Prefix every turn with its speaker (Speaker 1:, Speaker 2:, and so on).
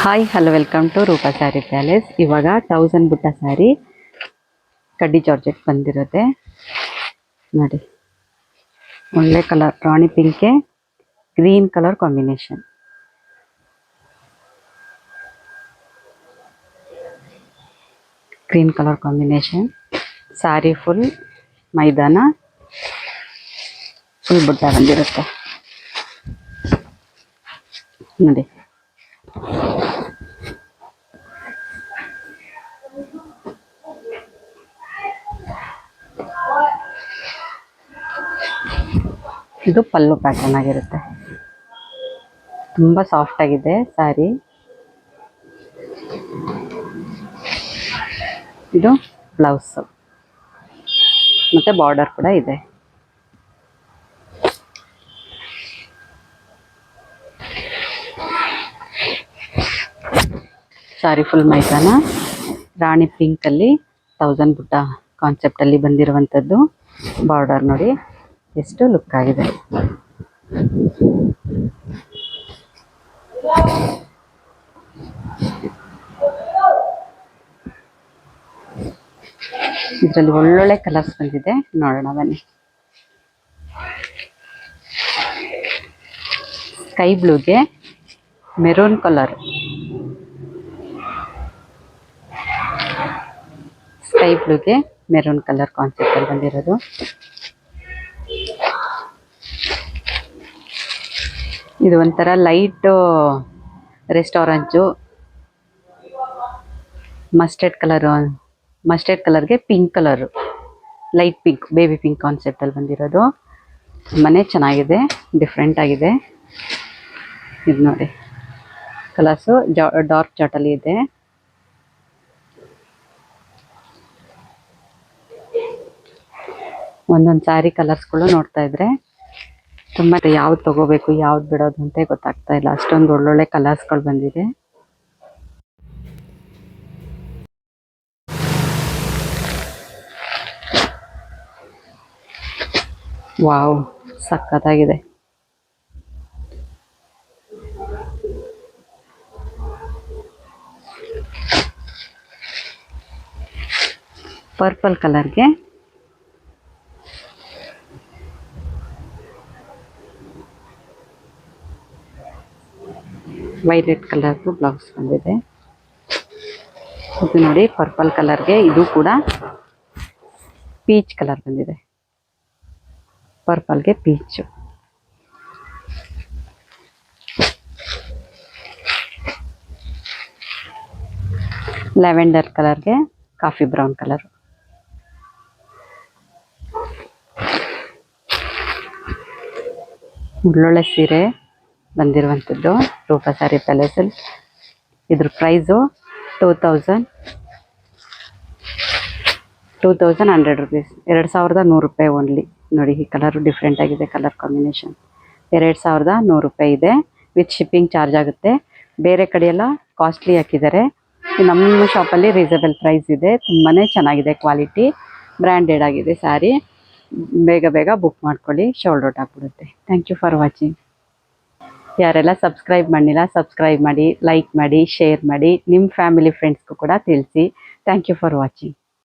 Speaker 1: Hi hello welcome to Roopa saree palace. ಇವಾಗ 1000 ಬುಟ್ಟ ಸ್ಯಾರಿ ಕಡ್ಡಿ ಜಾರ್ಜೆಟ್ ಬಂದಿರುತ್ತೆ ನೋಡಿ. ಒಳ್ಳೆ ಕಲರ್ ರಾಣಿ ಪಿಂಕ್ಗೆ green colour combination. Green colour combination. Saree full ಮೈದಾನ ಫುಲ್ ಬುಟ್ಟ ಬಂದಿರುತ್ತೆ ನೋಡಿ. ಇದು ಪಲ್ಲು ಪ್ಯಾಟರ್ನ್ ಆಗಿರುತ್ತೆ. ತುಂಬ ಸಾಫ್ಟ್ ಆಗಿದೆ ಸ್ಯಾರಿ. ಇದು ಬ್ಲೌಸ್ ಮತ್ತೆ ಬಾರ್ಡರ್ ಕೂಡ ಇದೆ. ಸ್ಯಾರಿ ಫುಲ್ ಮೈದಾನ ರಾಣಿ ಪಿಂಕ್ ಅಲ್ಲಿ 1000 ಬುಟ್ಟ ಕಾನ್ಸೆಪ್ಟ್ ಅಲ್ಲಿ ಬಂದಿರುವಂತದ್ದು. ಬಾರ್ಡರ್ ನೋಡಿ ಎಷ್ಟು ಲುಕ್ ಆಗಿದೆ. ಇದರಲ್ಲಿ ಒಳ್ಳೊಳ್ಳೆ ಕಲರ್ಸ್ ಬಂದಿದೆ, ನೋಡೋಣ ಬನ್ನಿ. ಸ್ಕೈ ಬ್ಲೂಗೆ ಮೆರೂನ್ ಕಲರ್, ಸ್ಕೈ ಬ್ಲೂಗೆ ಮೆರೂನ್ ಕಲರ್ ಕಾನ್ಸೆಪ್ಟ್ ಅಲ್ಲಿ ಬಂದಿರೋದು. ಇದು ಒಂಥರ ಲೈಟ್ ರೆಸ್ಟ್ ಆರೆಂಜು, ಮಸ್ಟರ್ಡ್ ಕಲರ್ಗೆ pink colour, light pink, baby pink concept ಅಲ್ಲಿ ಬಂದಿರೋದು. ತುಂಬಾನೇ ಚೆನ್ನಾಗಿದೆ, ಡಿಫ್ರೆಂಟ್ ಆಗಿದೆ. ಇದು ನೋಡಿ ಕಲರ್ಸು ಡಾರ್ಕ್ ಚಾಟಲ್ಲಿ ಇದೆ. ಒಂದೊಂದು ಸ್ಯಾರಿ ಕಲರ್ಸ್ಗಳು ನೋಡ್ತಾ ಇದ್ರೆ ತುಂಬ ಯಾವ್ದು ತಗೋಬೇಕು ಯಾವ್ದು ಬಿಡೋದು ಅಂತ ಗೊತ್ತಾಗ್ತಾ ಇಲ್ಲ. ಅಷ್ಟೊಂದು ಒಳ್ಳೊಳ್ಳೆ ಕಲರ್ಸ್ಗಳು ಬಂದಿದೆ. ವಾವ್, ಸಖತ್ತಾಗಿದೆ. ಪರ್ಪಲ್ ಕಲರ್ಗೆ ವೈಲೆಟ್ ಕಲರ್ದು ಬ್ಲೌಸ್ ಬಂದಿದೆ. ಇದು ನೋಡಿ ಪರ್ಪಲ್ ಕಲರ್ಗೆ ಇದು ಕೂಡ ಪೀಚ್ ಕಲರ್ ಬಂದಿದೆ. ಪರ್ಪಲ್ಗೆ ಪೀಚು. ಲ್ಯಾವೆಂಡರ್ ಕಲರ್ಗೆ ಕಾಫಿ ಬ್ರೌನ್ ಕಲರ್. ಒಳ್ಳೊಳ್ಳೆ ಸೀರೆ ಬಂದಿರುವಂಥದ್ದು ರೂಪಾ ಸ್ಯಾರಿ ಪ್ಯಾಲೇಸಲ್ಲಿ. ಇದ್ರ ಪ್ರೈಸು 2100 rupees, 2100 ರೂಪಾಯಿ ಓನ್ಲಿ. ನೋಡಿ ಈ ಕಲರ್ ಡಿಫ್ರೆಂಟ್ ಆಗಿದೆ, ಕಲರ್ ಕಾಂಬಿನೇಷನ್. 2100 ರೂಪಾಯಿ ಇದೆ, ವಿತ್ ಶಿಪ್ಪಿಂಗ್ ಚಾರ್ಜ್ ಆಗುತ್ತೆ. ಬೇರೆ ಕಡೆ ಎಲ್ಲ ಕಾಸ್ಟ್ಲಿ ಹಾಕಿದ್ದಾರೆ, ನಮ್ಮ ಶಾಪಲ್ಲಿ ರೀಸನಬಲ್ ಪ್ರೈಸ್ ಇದೆ. ತುಂಬಾ ಚೆನ್ನಾಗಿದೆ, ಕ್ವಾಲಿಟಿ ಬ್ರ್ಯಾಂಡೆಡ್ ಆಗಿದೆ ಸ್ಯಾರಿ. ಬೇಗ ಬೇಗ ಬುಕ್ ಮಾಡ್ಕೊಳ್ಳಿ, ಶೋಲ್ಡ್ ಔಟ್ ಆಗಿಬಿಡುತ್ತೆ. Thank you for watching. ಯಾರೆಲ್ಲ ಸಬ್ಸ್ಕ್ರೈಬ್ ಮಾಡಿಲ್ಲ ಸಬ್ಸ್ಕ್ರೈಬ್ ಮಾಡಿ, ಲೈಕ್ ಮಾಡಿ, ಶೇರ್ ಮಾಡಿ, ನಿಮ್ಮ ಫ್ಯಾಮಿಲಿ ಫ್ರೆಂಡ್ಸ್ಗೂ ಕೂಡ ತಿಳಿಸಿ. Thank you for watching.